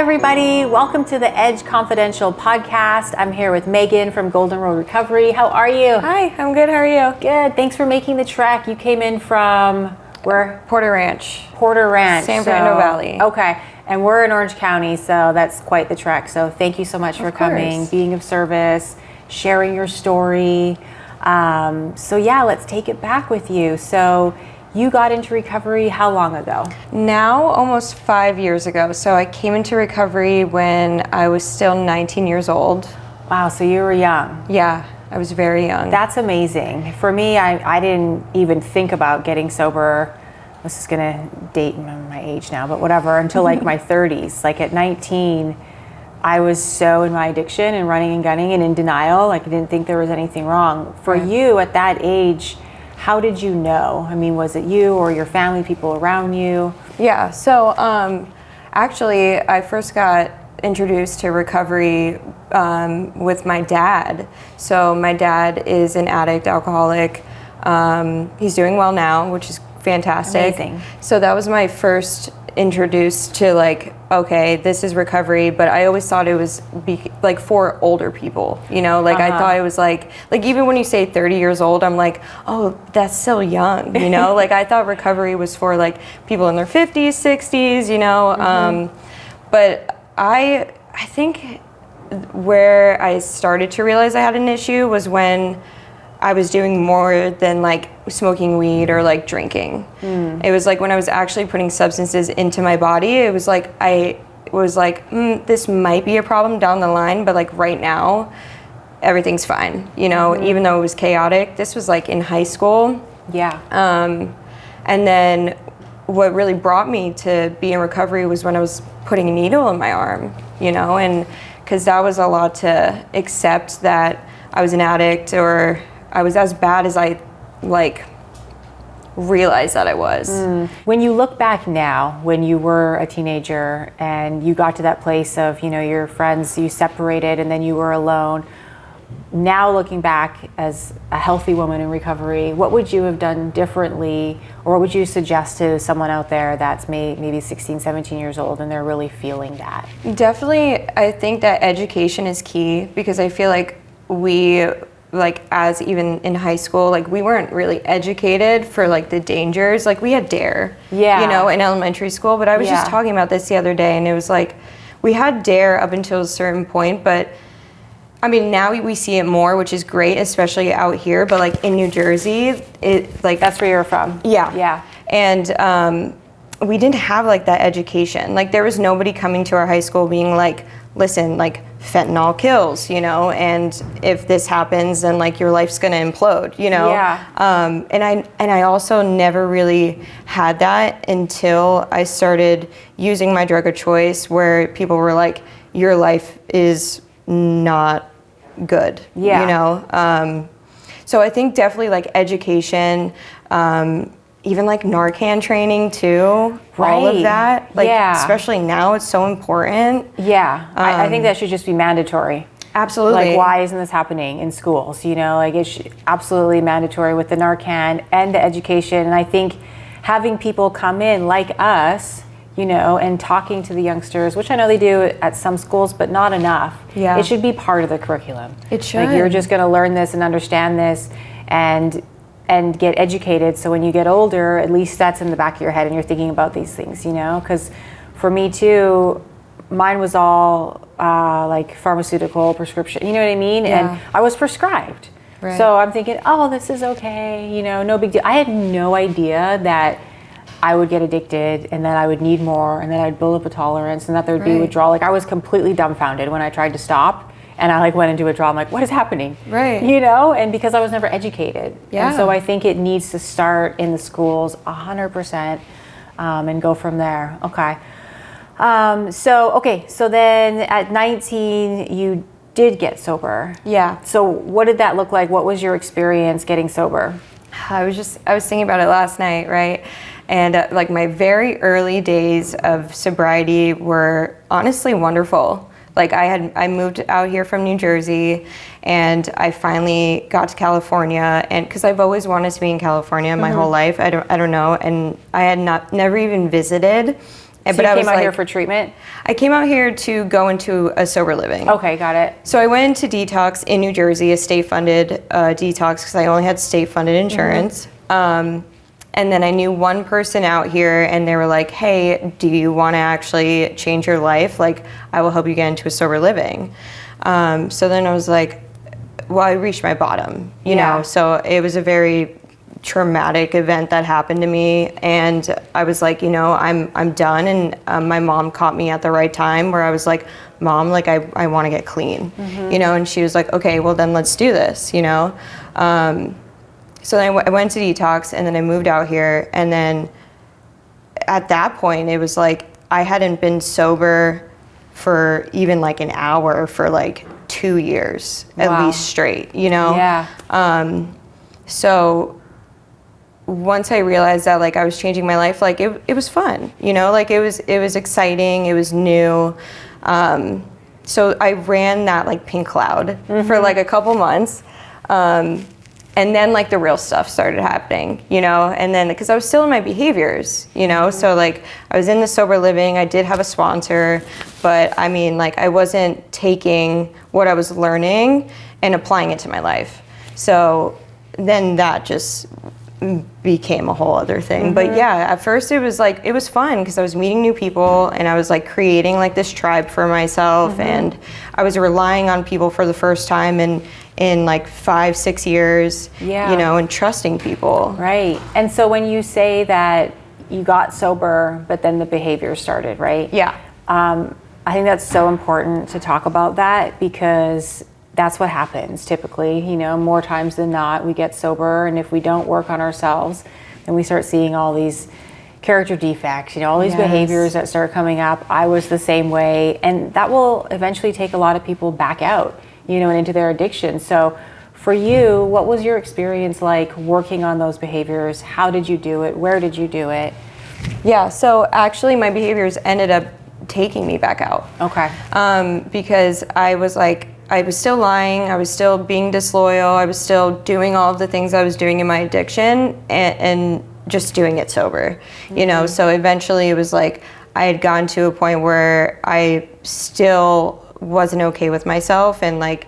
everybody. Welcome to the Edge Confidential podcast. I'm here with Megan from Golden Road Recovery. How are you? Hi, I'm good. How are you? Good. Thanks for making the trek. You came in from where? Porter Ranch. Porter Ranch. San Fernando Valley. Okay. And we're in Orange County, so that's quite the trek. So thank you so much for coming, being of service, sharing your story. So yeah, let's take it back with you. So you got into recovery how long ago? Now, almost 5 years ago. So I came into recovery when I was still 19 years old. Wow, so you were young. Yeah, I was very young. That's amazing. For me, I didn't even think about getting sober. This is gonna date my age now, but whatever, until like my 30s. Like at 19, I was so in my addiction and running and gunning and in denial. Like I didn't think there was anything wrong. For you at that age, how did you know? I mean, was it you or your family, people around you? Yeah, so actually, I first got introduced to recovery with my dad. So my dad is an addict, alcoholic. He's doing well now, which is fantastic. Amazing. So that was my first introduced to like, okay, this is recovery, but I always thought it was like for older people, you know, like I thought it was like even when you say 30 years old, I'm like, oh, that's still young, you know, like I thought recovery was for like people in their 50s, 60s, you know, but I think where I started to realize I had an issue was when I was doing more than like smoking weed or like drinking. It was like when I was actually putting substances into my body, it was like I was like, this might be a problem down the line, but like right now, everything's fine. You know, even though it was chaotic. This was like in high school. Yeah. And then what really brought me to be in recovery was when I was putting a needle in my arm, you know, and because that was a lot to accept that I was an addict or I was as bad as I like realized that I was. When you look back now, when you were a teenager and you got to that place of, you know, your friends, you separated and then you were alone. Now looking back as a healthy woman in recovery, what would you have done differently, or what would you suggest to someone out there that's maybe 16, 17 years old and they're really feeling that? Definitely, I think that education is key because I feel like we, like as even in high school, like we weren't really educated for like the dangers. Like we had DARE, you know, in elementary school, but I was just talking about this the other day and it was like, we had DARE up until a certain point, but I mean, now we see it more, which is great, especially out here, but like in New Jersey, it like... That's where you're from. Yeah. Yeah. And we didn't have like that education. Like there was nobody coming to our high school being like, listen, like fentanyl kills, you know, and if this happens, then like your life's gonna implode, you know? Yeah. And I also never really had that until I started using my drug of choice, where people were like, your life is not good, you know? So I think definitely like education, even like Narcan training too, all of that, like especially now it's so important. Yeah, I think that should just be mandatory. Absolutely. Like, why isn't this happening in schools? You know, like it's absolutely mandatory with the Narcan and the education. And I think having people come in like us, you know, and talking to the youngsters, which I know they do at some schools, but not enough. Yeah. It should be part of the curriculum. It should. Like you're just gonna learn this and understand this and get educated, so when you get older, at least that's in the back of your head and you're thinking about these things, you know? Because for me too, mine was all like pharmaceutical prescription, you know what I mean? Yeah. And I was prescribed. Right. So I'm thinking, oh, this is okay, you know, no big deal. I had no idea that I would get addicted and that I would need more and that I'd build up a tolerance and that there'd be withdrawal. Like I was completely dumbfounded when I tried to stop. And I like went into withdrawal. I'm like, what is happening? Right. You know, and because I was never educated. Yeah. And so I think it needs to start in the schools 100% and go from there. Okay. So then at 19, you did get sober. Yeah. So what did that look like? What was your experience getting sober? I was thinking about it last night, right? And like my very early days of sobriety were honestly wonderful. Like I moved out here from New Jersey and I finally got to California, and because I've always wanted to be in California my whole life, I don't know, and I had never even visited So you came out here for treatment? I came out here to go into a sober living. Okay, got it. So I went into detox in New Jersey, a state-funded detox, because I only had state-funded insurance. And then I knew one person out here, and they were like, hey, do you want to actually change your life? Like, I will help you get into a sober living. So then I was like, well, I reached my bottom, you know? So it was a very traumatic event that happened to me, and I was like, you know, I'm done. And my mom caught me at the right time where I was like, Mom, like I want to get clean, you know. And she was like, okay, well then let's do this, you know. So then I went to detox, and then I moved out here, and then at that point it was like I hadn't been sober for even like an hour for like 2 years at least straight, you know. So once I realized that like I was changing my life, like it was fun, you know, like it was exciting, it was new. So I ran that like pink cloud for like a couple months. And then like the real stuff started happening, you know, and then because I was still in my behaviors, you know, so like I was in the sober living, I did have a sponsor, but I mean like I wasn't taking what I was learning and applying it to my life. So then that just became a whole other thing. But yeah, at first it was like, it was fun because I was meeting new people and I was like creating like this tribe for myself, and I was relying on people for the first time in like 5-6 years, you know, and trusting people. Right. And so when you say that you got sober, but then the behavior started, right? Yeah. I think that's so important to talk about that, because that's what happens typically, you know, more times than not, we get sober, and if we don't work on ourselves, then we start seeing all these character defects, you know, all these behaviors that start coming up. I was the same way, and that will eventually take a lot of people back out, you know, and into their addiction. So for you, what was your experience like working on those behaviors? How did you do it? Where did you do it? Yeah, so actually my behaviors ended up taking me back out. Okay. Because I was like, I was still lying, I was still being disloyal, I was still doing all of the things I was doing in my addiction, and just doing it sober, you know. So eventually it was like I had gotten to a point where I still wasn't okay with myself, and like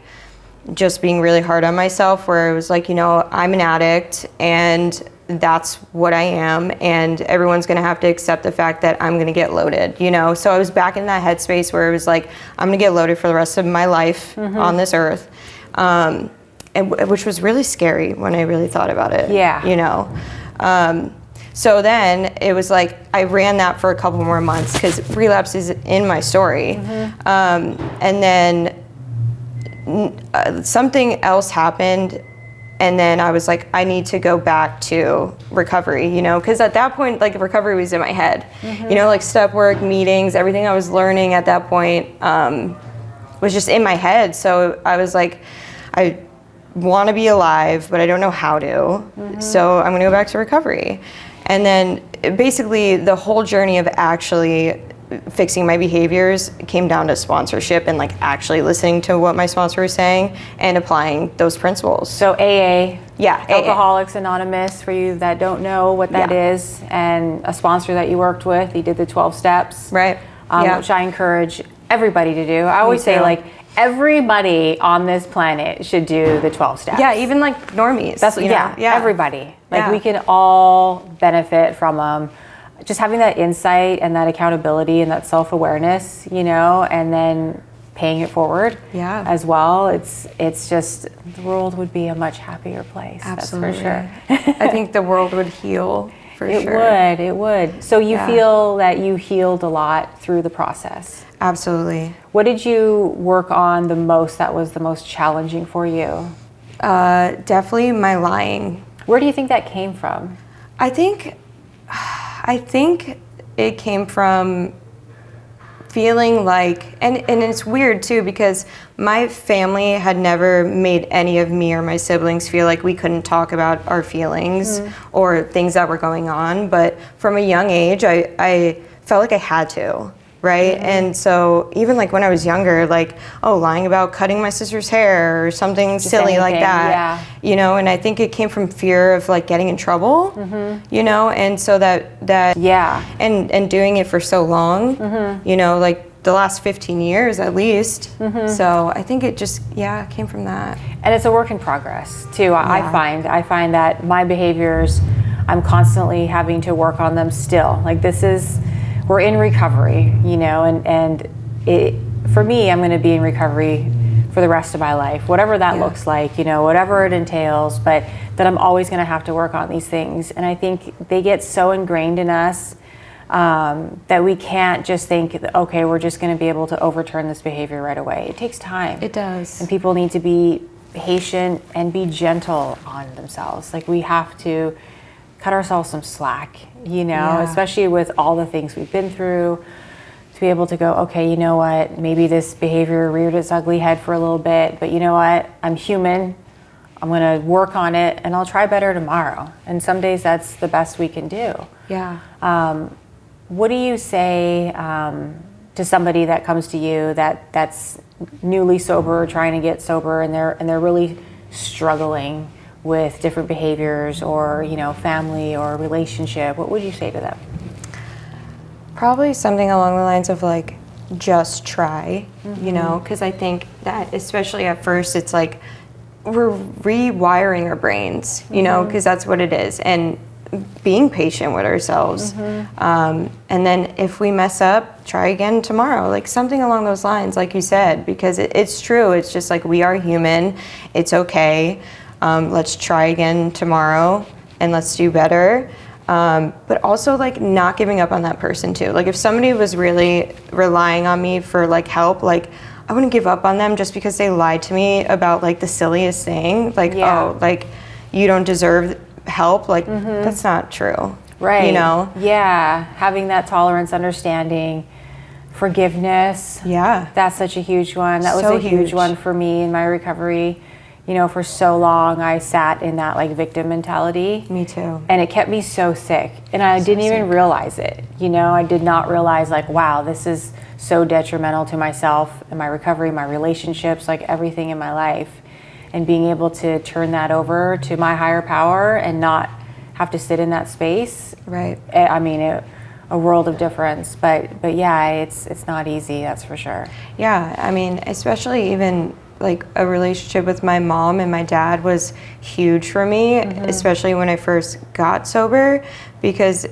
just being really hard on myself, where it was like, you know, I'm an addict and that's what I am, and everyone's gonna have to accept the fact that I'm gonna get loaded, you know. So I was back in that headspace where it was like, I'm gonna get loaded for the rest of my life on this earth, and which was really scary when I really thought about it. Yeah, you know. So then it was like I ran that for a couple more months because relapse is in my story, and then something else happened. And then I was like, I need to go back to recovery, you know, because at that point, like recovery was in my head, you know, like step work, meetings, everything I was learning at that point was just in my head. So I was like, I want to be alive, but I don't know how to. So I'm going to go back to recovery. And then basically the whole journey of actually fixing my behaviors came down to sponsorship and like actually listening to what my sponsor was saying and applying those principles. So AA, AA. Alcoholics Anonymous, for you that don't know what that is, and a sponsor that you worked with, he did the 12 steps, right? Which I encourage everybody to do. I always say like everybody on this planet should do the 12 steps. Yeah, even like normies. That's everybody. Like we can all benefit from them. Just having that insight and that accountability and that self-awareness, you know, and then paying it forward as well. It's just, the world would be a much happier place. Absolutely. That's for sure. I think the world would heal for sure. It would. So you feel that you healed a lot through the process? Absolutely. What did you work on the most that was the most challenging for you? Definitely my lying. Where do you think that came from? I think it came from feeling like, and it's weird too, because my family had never made any of me or my siblings feel like we couldn't talk about our feelings or things that were going on. But from a young age, I felt like I had to, right? And so even like when I was younger, like, lying about cutting my sister's hair or something silly like that, you know, and I think it came from fear of like getting in trouble, you know, and so that and doing it for so long, you know, like the last 15 years at least. So I think it just came from that. And it's a work in progress too. I find that my behaviors, I'm constantly having to work on them still. Like we're in recovery, you know, and for me, I'm going to be in recovery for the rest of my life, whatever that looks like, you know, whatever it entails, but that I'm always going to have to work on these things. And I think they get so ingrained in us that we can't just think, okay, we're just going to be able to overturn this behavior right away. It takes time. It does. And people need to be patient and be gentle on themselves. Like we have to cut ourselves some slack, you know, especially with all the things we've been through, to be able to go, okay, you know what, maybe this behavior reared its ugly head for a little bit, but you know what, I'm human. I'm going to work on it and I'll try better tomorrow. And some days that's the best we can do. Yeah. What do you say to somebody that comes to you that's newly sober, or trying to get sober, and they're really struggling with different behaviors, or you know, family or relationship? What would you say to them? Probably something along the lines of like, just try, you know, because I think that especially at first it's like we're rewiring our brains, you know, because that's what it is, and being patient with ourselves. And then if we mess up, try again tomorrow, like something along those lines, like you said, because it's true. It's just like, we are human. It's okay. Let's try again tomorrow and let's do better. But also like not giving up on that person too. Like if somebody was really relying on me for like help, like I wouldn't give up on them just because they lied to me about like the silliest thing. Like, oh, like you don't deserve help. Like that's not true. Right. You know? Yeah. Having that tolerance, understanding, forgiveness. Yeah. That's such a huge one. That was So a huge huge. one for me in my recovery. You know, for so long I sat in that like victim mentality. Me too. And it kept me so sick. And I didn't even realize it. You know, I did not realize like, wow, this is so detrimental to myself and my recovery, my relationships, like everything in my life. And being able to turn that over to my higher power and not have to sit in that space. Right. I mean, a world of difference. But yeah, it's not easy, that's for sure. Yeah, I mean, especially even like a relationship with my mom and my dad was huge for me, especially when I first got sober, because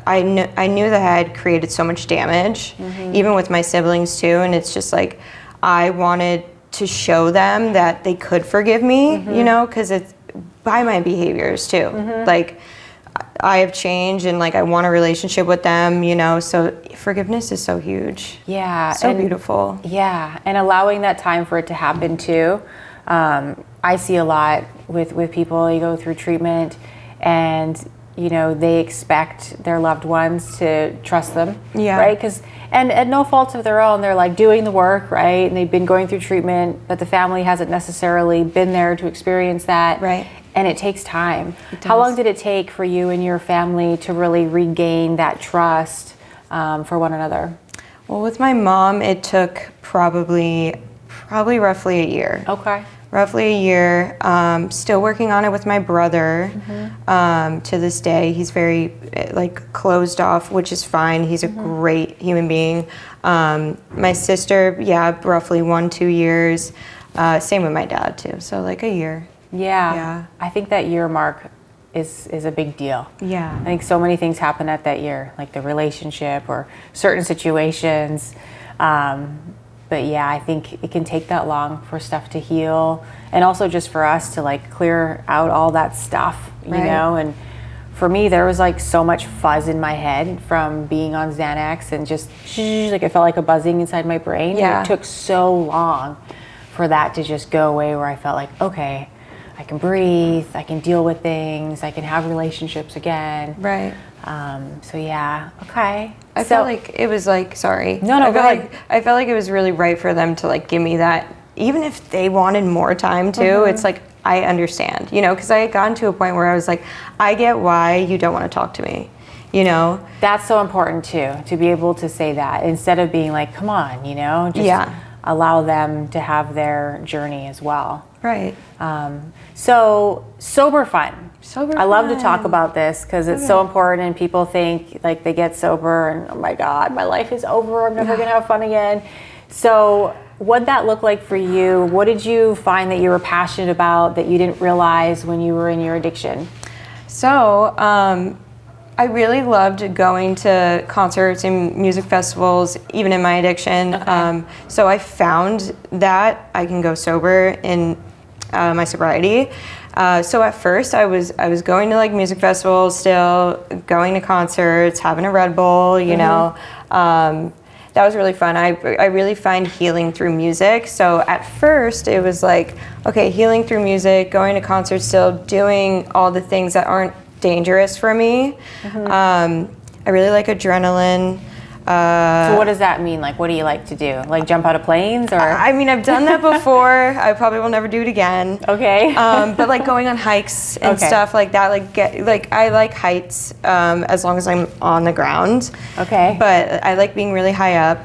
I knew that I had created so much damage, even with my siblings too. And it's just like, I wanted to show them that they could forgive me, you know, because it's by my behaviors too. Like I have changed and like I want a relationship with them, you know, so forgiveness is so huge. Yeah. So beautiful. Yeah. And allowing that time for it to happen too. I see a lot with people, you go through treatment and, you know, they expect their loved ones to trust them. Yeah. Right? Because, and at no fault of their own, they're like doing the work, right? And they've been going through treatment, but the family hasn't necessarily been there to experience that. Right. And it takes time. How long did it take for you and your family to really regain that trust for one another? Well, with my mom, it took probably roughly a year. Okay. Roughly a year. Still working on it with my brother to this day. He's very like closed off, which is fine. He's a great human being. My sister, roughly 1-2 years. Same with my dad too. So like a year. Yeah. I think that year mark is a big deal. Yeah. I think so many things happen at that year, like the relationship or certain situations. But yeah, I think it can take that long for stuff to heal, and also just for us to like clear out all that stuff, you know. And for me, there was like so much fuzz in my head from being on Xanax, and just like it felt like a buzzing inside my brain. Yeah. And it took so long for that to just go away, where I felt like, okay, I can breathe, I can deal with things, I can have relationships again. Right. So yeah, okay. I felt like it was like, sorry. No, go ahead. I felt like it was really right for them to like give me that, even if they wanted more time too. It's like, I understand, you know, because I had gotten to a point where I was like, I get why you don't want to talk to me, you know? That's so important too, to be able to say that instead of being like, come on, you know, just allow them to have their journey as well. Right. So sober fun. Sober I love to fun. talk about this because it's so important, and people think like they get sober and, oh my God, my life is over. I'm never going to have fun again. So what'd that look like for you? What did you find that you were passionate about that you didn't realize when you were in your addiction? So, I really loved going to concerts and music festivals, even in my addiction. Okay. So I found that I can go sober in my sobriety. So at first I was going to like music festivals still, going to concerts, having a Red Bull, you know. That was really fun. I really find healing through music. So at first it was like, okay, healing through music, going to concerts still, doing all the things that aren't dangerous for me. I really like adrenaline. So what does that mean? Like, what do you like to do? Like jump out of planes or? I mean, I've done that before. I probably will never do it again. Okay. But like going on hikes and stuff like that, I like heights as long as I'm on the ground. Okay. But I like being really high up.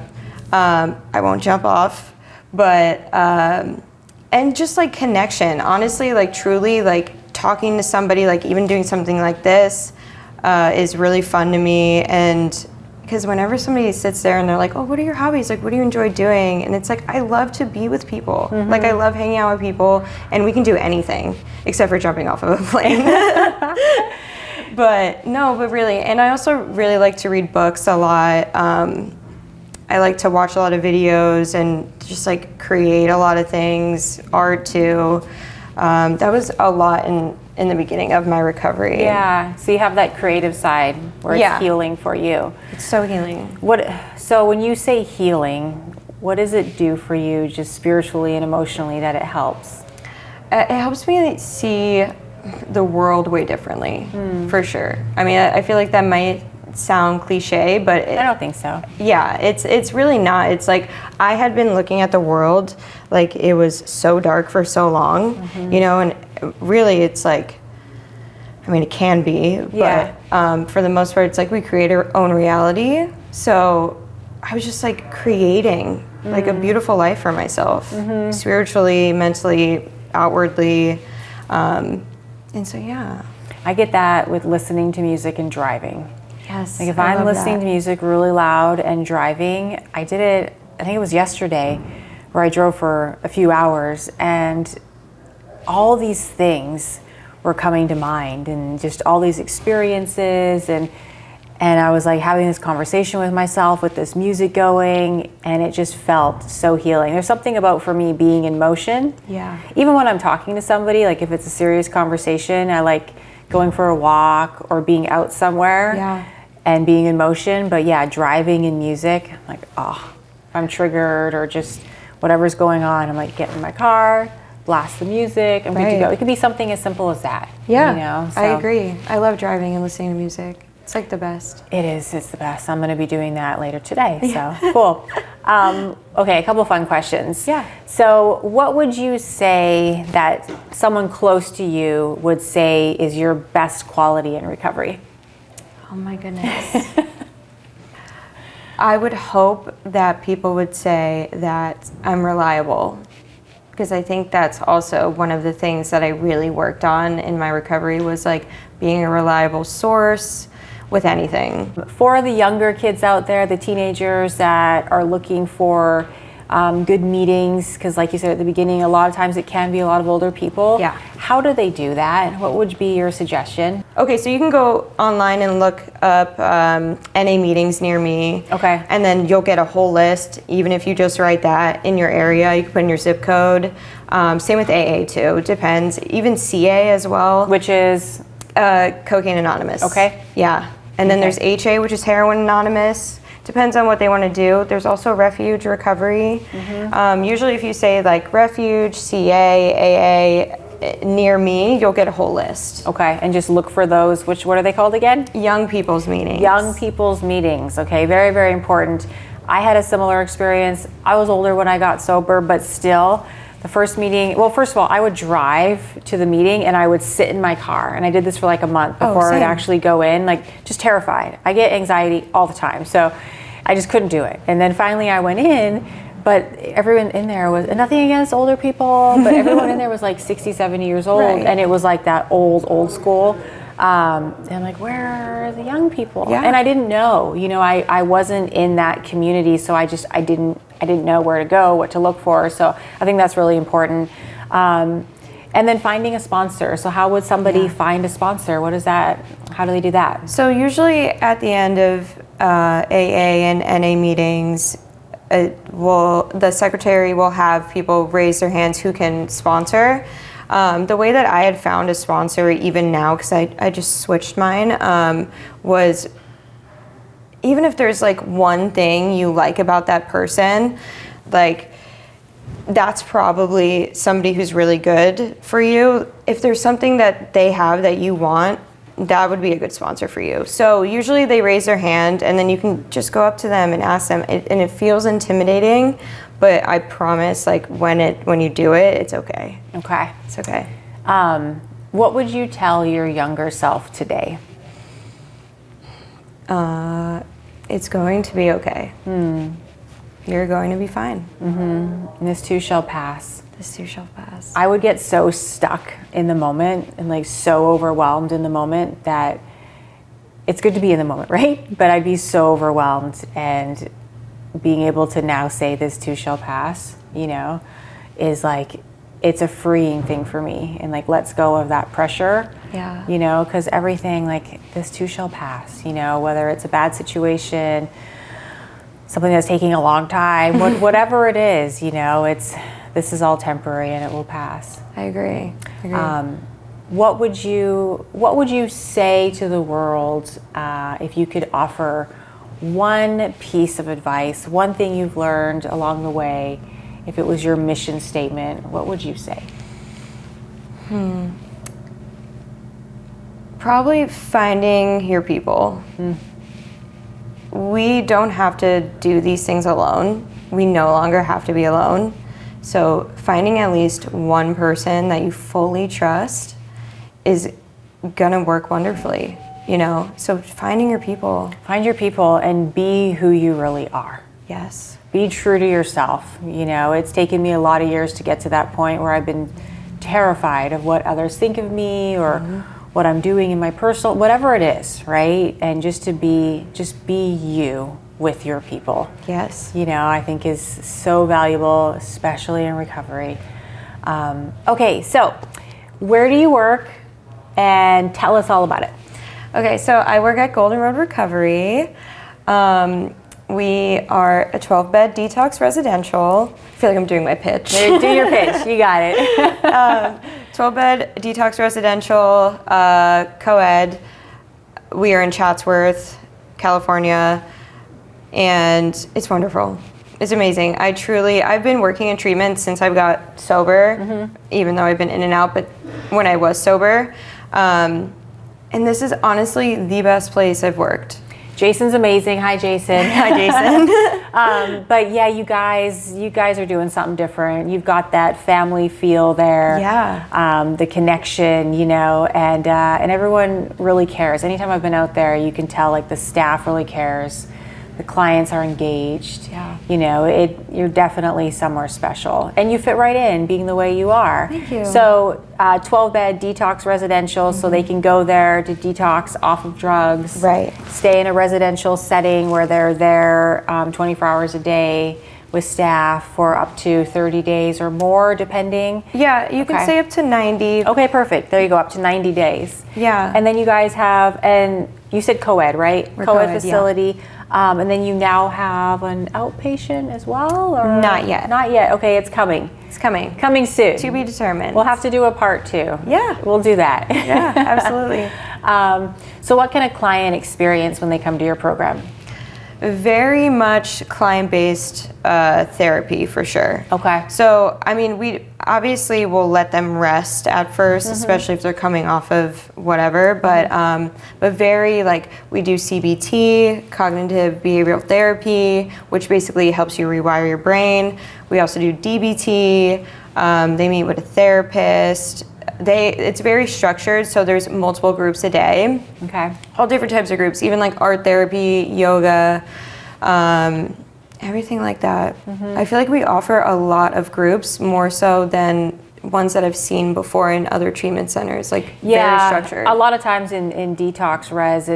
I won't jump off, but and just like connection, honestly, like truly like talking to somebody, like even doing something like this is really fun to me. And because whenever somebody sits there and they're like, oh, what are your hobbies? Like, what do you enjoy doing? And it's like, I love to be with people. Like, I love hanging out with people, and we can do anything except for jumping off of a plane. But really, and I also really like to read books a lot. I like to watch a lot of videos and just like create a lot of things, art too. That was a lot in the beginning of my recovery. Yeah, so you have that creative side where it's healing for you. It's so healing. So when you say healing, what does it do for you just spiritually and emotionally that it helps? It helps me see the world way differently, for sure. I mean, I feel like that might sound cliche, but I don't think so. Yeah, it's really not. It's like I had been looking at the world like it was so dark for so long, you know, and really it's like, I mean, it can be, but for the most part, it's like we create our own reality. So I was just like creating like a beautiful life for myself, spiritually, mentally, outwardly. And so, yeah. I get that with listening to music and driving. Yes. Like if I'm listening to music really loud and driving, I did it, I think it was yesterday, where I drove for a few hours, and all these things were coming to mind, and just all these experiences, and I was like having this conversation with myself with this music going, and it just felt so healing. There's something about, for me, being in motion. Yeah. Even when I'm talking to somebody, like if it's a serious conversation, I like going for a walk or being out somewhere and being in motion. But yeah, driving in music, I'm like, oh, if I'm triggered or just whatever's going on, I'm like, get in my car, blast the music, I'm good to go. It could be something as simple as that. Yeah, you know? So I agree. I love driving and listening to music. It's like the best. It is. It's the best. I'm going to be doing that later today. So cool. Okay, a couple fun questions. Yeah. So what would you say that someone close to you would say is your best quality in recovery? Oh my goodness. I would hope that people would say that I'm reliable, because I think that's also one of the things that I really worked on in my recovery, was like being a reliable source with anything. For the younger kids out there, the teenagers that are looking for good meetings, because like you said at the beginning, a lot of times it can be a lot of older people. Yeah. How do they do that? What would be your suggestion? Okay, so you can go online and look up NA meetings near me. Okay. And then you'll get a whole list, even if you just write that in your area. You can put in your zip code. Same with AA too, it depends. Even CA as well. Which is? Cocaine Anonymous. Okay. Yeah. And then there's HA, which is Heroin Anonymous. Depends on what they want to do. There's also Refuge Recovery. Usually if you say like Refuge, CA, AA, near me, you'll get a whole list. Okay, and just look for those, what are they called again? Young People's Meetings. Young People's Meetings, okay, very, very important. I had a similar experience. I was older when I got sober, but still, The first meeting, well, first of all, I would drive to the meeting and I would sit in my car. And I did this for like a month before I would actually go in, like just terrified. I get anxiety all the time. So I just couldn't do it. And then finally I went in, but everyone in there was, nothing against older people, but everyone in there was like 60, 70 years old. Right. And it was like that old school. And I'm like, where are the young people? Yeah. And I didn't know, I wasn't in that community. So I didn't know where to go, what to look for. So I think that's really important. And then finding a sponsor. So how would somebody find a sponsor? What is that? How do they do that? So usually at the end of AA and NA meetings, the secretary will have people raise their hands who can sponsor. The way that I had found a sponsor, even now, because I just switched mine, was even if there's like one thing you like about that person, like that's probably somebody who's really good for you. If there's something that they have that you want, that would be a good sponsor for you. So usually they raise their hand and then you can just go up to them and ask them, and it feels intimidating, but I promise, like when you do it, it's okay. Okay. It's okay. What would you tell your younger self today? It's going to be okay. You're going to be fine. And this too shall pass. This too shall pass. I would get so stuck in the moment and like so overwhelmed in the moment that it's good to be in the moment, right? But I'd be so overwhelmed, and being able to now say this too shall pass, is like, it's a freeing thing for me, and like lets go of that pressure. Yeah. Because everything, like, this too shall pass, whether it's a bad situation, something that's taking a long time, whatever it is, this is all temporary and it will pass. I agree. What would you say to the world if you could offer one piece of advice, one thing you've learned along the way? If it was your mission statement, what would you say? Probably finding your people. We don't have to do these things alone. We no longer have to be alone. So finding at least one person that you fully trust is gonna work wonderfully, So finding your people. Find your people and be who you really are. Yes. Be true to yourself. It's taken me a lot of years to get to that point where I've been terrified of what others think of me or what I'm doing in my personal, whatever it is, right? And just be you with your people. Yes. I think is so valuable, especially in recovery. Okay, so where do you work? And tell us all about it. Okay, so I work at Golden Road Recovery. We are a 12-bed detox residential. I feel like I'm doing my pitch. Do your pitch. You got it. 12-bed detox residential, co-ed. We are in Chatsworth, California, and it's wonderful. It's amazing. I've been working in treatment since I got sober, even though I've been in and out, but when I was sober. And this is honestly the best place I've worked. Jason's amazing. Hi, Jason. Hi, Jason. But yeah, you guys are doing something different. You've got that family feel there. Yeah. The connection, and everyone really cares. Anytime I've been out there, you can tell like the staff really cares. The clients are engaged. Yeah. You're definitely somewhere special, and you fit right in, being the way you are. Thank you. So, 12-bed detox residential, so they can go there to detox off of drugs. Right. Stay in a residential setting where they're there 24 hours a day with staff for up to 30 days or more, depending. Yeah, you can stay up to 90. Okay, perfect. There you go, up to 90 days. Yeah. And then you guys have, and you said co-ed, right? We're co-ed co-ed, facility. Yeah. And then you now have an outpatient as well? Or? Not yet. Not yet. Okay, it's coming. It's coming. Coming soon. To be determined. We'll have to do a part 2. Yeah. We'll do that. Yeah, absolutely. So what can a client experience when they come to your program? Very much client-based therapy for sure. Okay. So, we obviously will let them rest at first, especially if they're coming off of whatever, but very we do CBT, cognitive behavioral therapy, which basically helps you rewire your brain. We also do DBT, They meet with a therapist. It's very structured, so there's multiple groups a day. Okay. All different types of groups, even like art therapy, yoga, everything like that. I feel like we offer a lot of groups, more so than ones that I've seen before in other treatment centers, like very structured. A lot of times in detox res,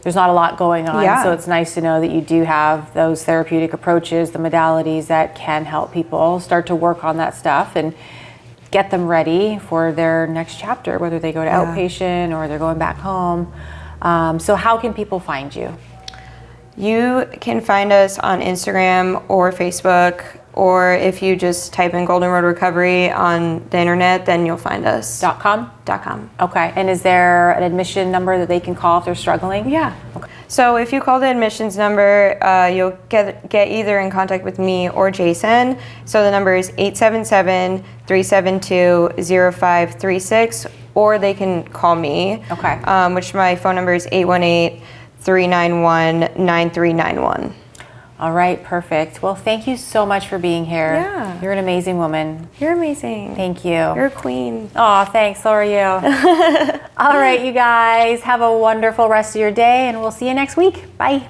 there's not a lot going on, so it's nice to know that you do have those therapeutic approaches, the modalities that can help people start to work on that stuff and get them ready for their next chapter, whether they go to outpatient or they're going back home. So how can people find you? You can find us on Instagram or Facebook, or if you just type in Golden Road Recovery on the internet, then you'll find us. .com? .com. Okay. And is there an admission number that they can call if they're struggling? Yeah. Okay. So if you call the admissions number, you'll get either in contact with me or Jason. So the number is 877-372-0536, or they can call me. Okay. Which my phone number is 818-391-9391. All right, perfect. Well, thank you so much for being here. Yeah. You're an amazing woman. You're amazing. Thank you. You're a queen. Oh, thanks. So are you. All right, you guys, have a wonderful rest of your day, and we'll see you next week. Bye.